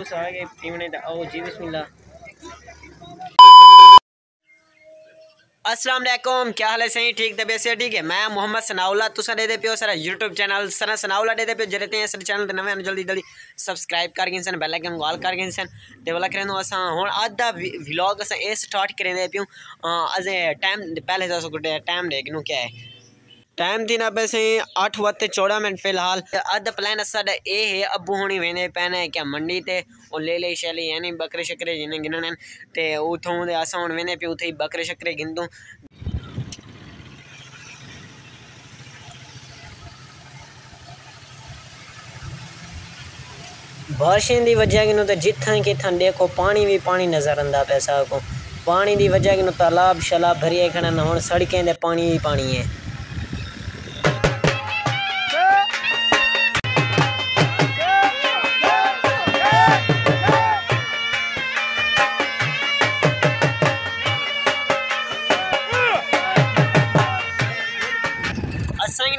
Juice आ गए पीने दा। आओ जी बिस्मिल्लाह। अस्सलाम वालेकुम, क्या हाल है? सही ठीक तबीयत से ठीक है। मैं मोहम्मद सनाउल्लाह तुसा दे पियो सारा यूट्यूब चैनल सना सनाउल्लाह दे पियो जरे ते सारे चैनल ते नवे जल्दी जल्दी सब्सक्राइब कर गिन सन बेल आइकन ऑल कर गिन सन ते वाला करनो असा हुन आज दा व्लॉग असा ए स्टार्ट करे दे पियो अजे टाइम पहले तो सो टाइम देखनो क्या है टाइम थी ना वैसे 8:14 फिलहाल अद प्लान साडा ए है अबू होनी वेने पैने क्या मंडी ते और ले शैली यानी बकरे शक्रे जिन्हें गिनने ते उथों दे असा हुन वेने पे उथे बकरे शक्रे गिनदू बारिशें दी वजह कि तो जिथा किथा देखो पानी भी पानी नजर आंदा पैसा को पानी दी वजह कि तालाब शलाब भरिए खड़ा ना हुन सड़कें दे पानी ही पानी है।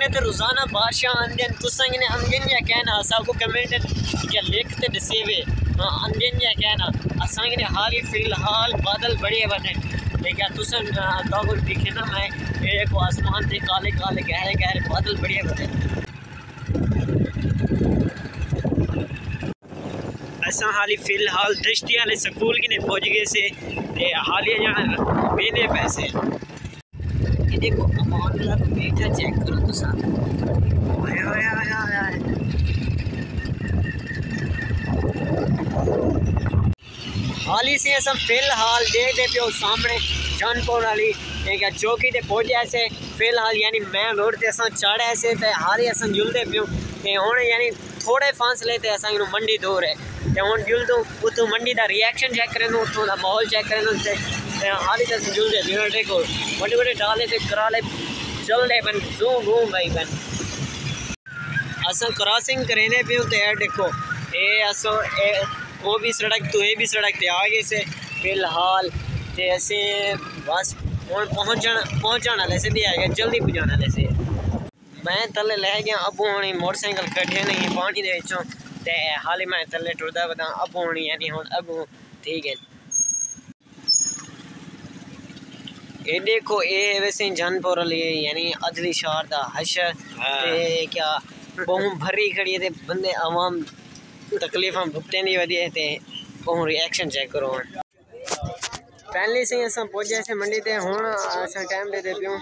तो रोजाना बादशाह अंदन तुसंग ने अंदन या कहना सबको कमेंट क्या लिखते दसेवे अंदन या कहना असंग ने हाल ही फिलहाल बादल बड़े बने लेकिन तुसन कागज दिखे ना मैं एक आसमान से काले काले गहरे गहरे बादल बड़े बने असा हाल ही फिलहाल दृष्टि वाले स्कूल की ने पहुंच गए से हालिया जहाँ मेने पैसे देखो अमानुल्लाह को बेटा चेक करो तो साथ हाली से सब फिलहाल देख दे पियो सामने जानपुर वाली क्या चौकी ते पहुंचे से फिलहाल यानी मेन रोड ते असा चढ़े से ते हाली असा जुलदे पियो ते हुन यानी थोड़े फासले ते असा मंडी दूर है ते हुन जुलदू उतो मंडी दा रिएक्शन चेक करनो उतो दा माहौल चेक करनो ते हाली तक जुलदे पियो देखो बड़े बड़े डाले ते कराले चलदे बन जूम घूम भाई बन असा क्रॉसिंग करेने पियो ते देखो ए असो ए वो भी सड़क तो ये भी सड़क ते आगे से फिलहाल ते ऐसे बस हुन पहुंचण वाले से भी आ गए जल्दी पहुंचाने वाले से मैं तले ले गया अबू होनी मोटरसाइकिल कढ़े नहीं पानी दे विचों ते हाली मैं तले टुरदा बता अबू होनी यानी हुन अबू ठीक है। ये देखो ये वैसे जानपुर वाली यानी अदली शहर दा हशर ते क्या बहु भरी खड़ी है ते बंदे आवाम तकलीफां भुगतने दी वजह ते बहु रिएक्शन चेक करो पहले से असा पहुंचे से मंडी ते हुन असा टाइम दे पियो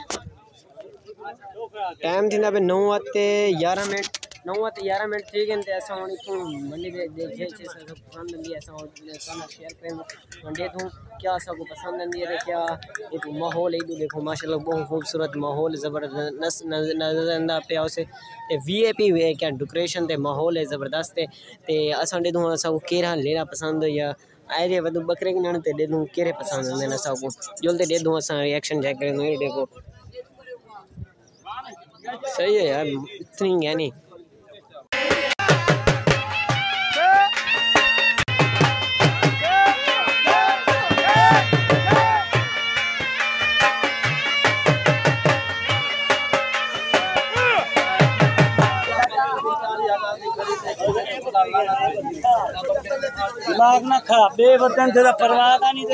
टाइम थी ना 9:11 9:11 ठीक है ते असा हुन इथों मंडी दे जे सब पसंद आंदी असा साना शेयर करें मंडी तो क्या सबको पसंद आंदी है क्या एक माहौल है देखो माशाल्लाह बहुत खूबसूरत माहौल जबरदस्त नजर आंदा पे उसे ते वीआईपी क्या डेकोरेशन ते माहौल है जबरदस्त ते असा दे दूं असा को केरा लेना पसंद या आए दे वदु बकरे के नन ते दे दूं केरे पसंद आंदे ना सब को जल्दी दे दूं असा रिएक्शन चेक करें ये देखो सही है यार इतनी यानी दिमाग ना खराब बेवतन से परवाह का नहीं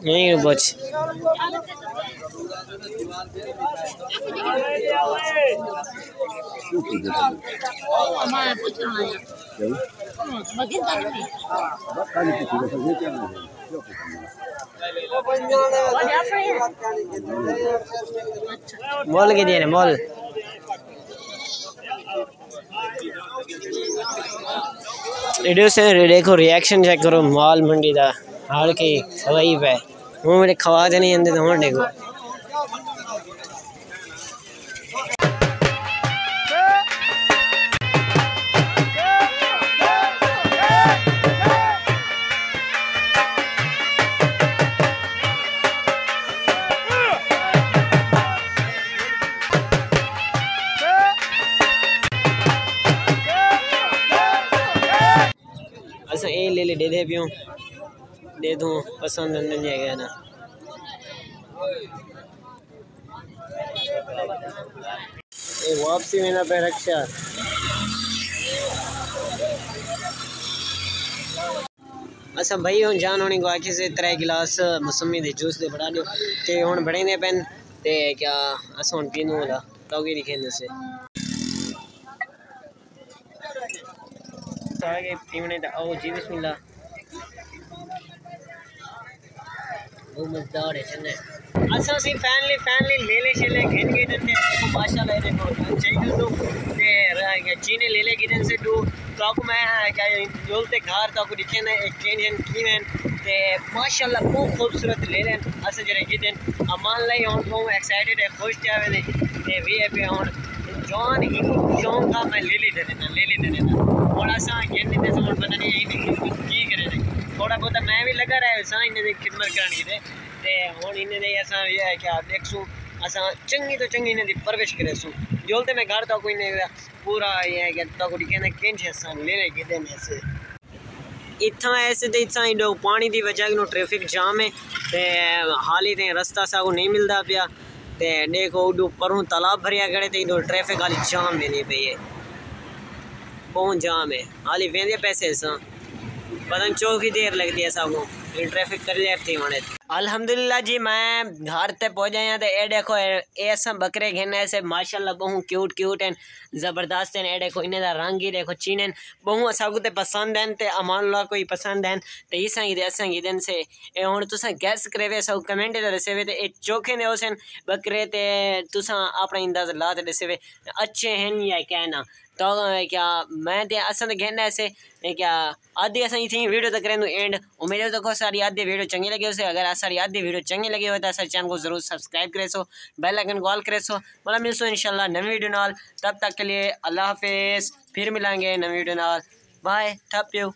नहीं बच मोल के दिए मोल वीडियो से देखो रिएक्शन चेक करो माल मंडी दा हाल के खवाई पे वो मेरे खवा दे नहीं आंदे तो हुन देखो अच्छा ये ले दे पियो दे दूँ पसंद नहीं है ना ये वापसी में ना पे रक्षा अच्छा भाई हूँ जान होने को आखिर से 3 गिलास मौसमी दे जूस दे बढ़ा दो ते हुन बड़े ने पेन ते क्या अस हुन पीनू वाला तो की दिखेंदे से आगे पीने दा ओ जी बिस्मिल्लाह वो मजेदार है चने अच्छा सी फैमिली ले चले घेन के देते देखो माशाल्लाह देखो चाहिए तो ते चीने ले गिदन से दो तो आपको मैं क्या बोलते घर तो आपको दिखे ना एक केंजन कीवें ते माशाल्लाह बहुत खूबसूरत ले लें अच्छा जरे गिदन अमान लाई हूं बहुत एक्साइटेड है खुश जावे ने ते वी है पे हूं जॉन ही जॉन का मैं ले देना और ऐसा कहने से समझ पता नहीं यही की करे थोड़ा बहुत मैं भी लगा रहा है सा इन्हें खिदमत करने की ते हुन इन्हें ऐसा ये है क्या देखसू असा चंगी तो चंगी इन्हें परवरिश करेसू जोलते मैं घर तो कोई नहीं पूरा ये है कि तो को दिखे ना केंज सन ले के देने ऐसे इतना ऐसे ते इतना इंडो पानी दी वजह नो ट्रैफिक जाम है ते हाली ते रास्ता सा को नहीं मिलता पिया ते देखो उडू परों तालाब भरिया गड़े ते इंडो ट्रैफिक हाली जाम वेंदी पे है बहुत जाम है हाली वेंदे पैसे सा पता चौकी देर लगती है सब ट्रैफिक कर लेती माने अल्हम्दुलिल्लाह जी मैं घर ते पहुंच आया ते ए देखो ए सब बकरे घेने ऐसे माशाल्लाह बहु क्यूट हैं जबरदस्त हैं ए देखो इन्हें दा रंग ही देखो चीनन बहु सबको ते पसंद हैं ते अमानुल्लाह कोई पसंद हैं ते इसा ही ऐसा ही दिन से ए हुन तुसा गैस करेवे सब कमेंट दे दसेवे ते ए चोखे ने होसन बकरे ते तुसा अपना अंदाजा ला ते दसेवे अच्छे हैं या कहना तो क्या मैं ते असन घेना ऐसे क्या आधी असा थी वीडियो तक करें एंड उम्मीद है तो सारी आधी वीडियो चंगी लगी उसे अगर सारी आधी वीडियो चंगी लगी हो तो असा चैनल को जरूर सब्सक्राइब करे सो बेल आइकन कॉल करे सो मतलब मिलसो इंशाल्लाह नवी वीडियो नाल तब तक के लिए अल्लाह हाफिज़ फिर मिलेंगे नवी वीडियो नाल बाय थैंक यू।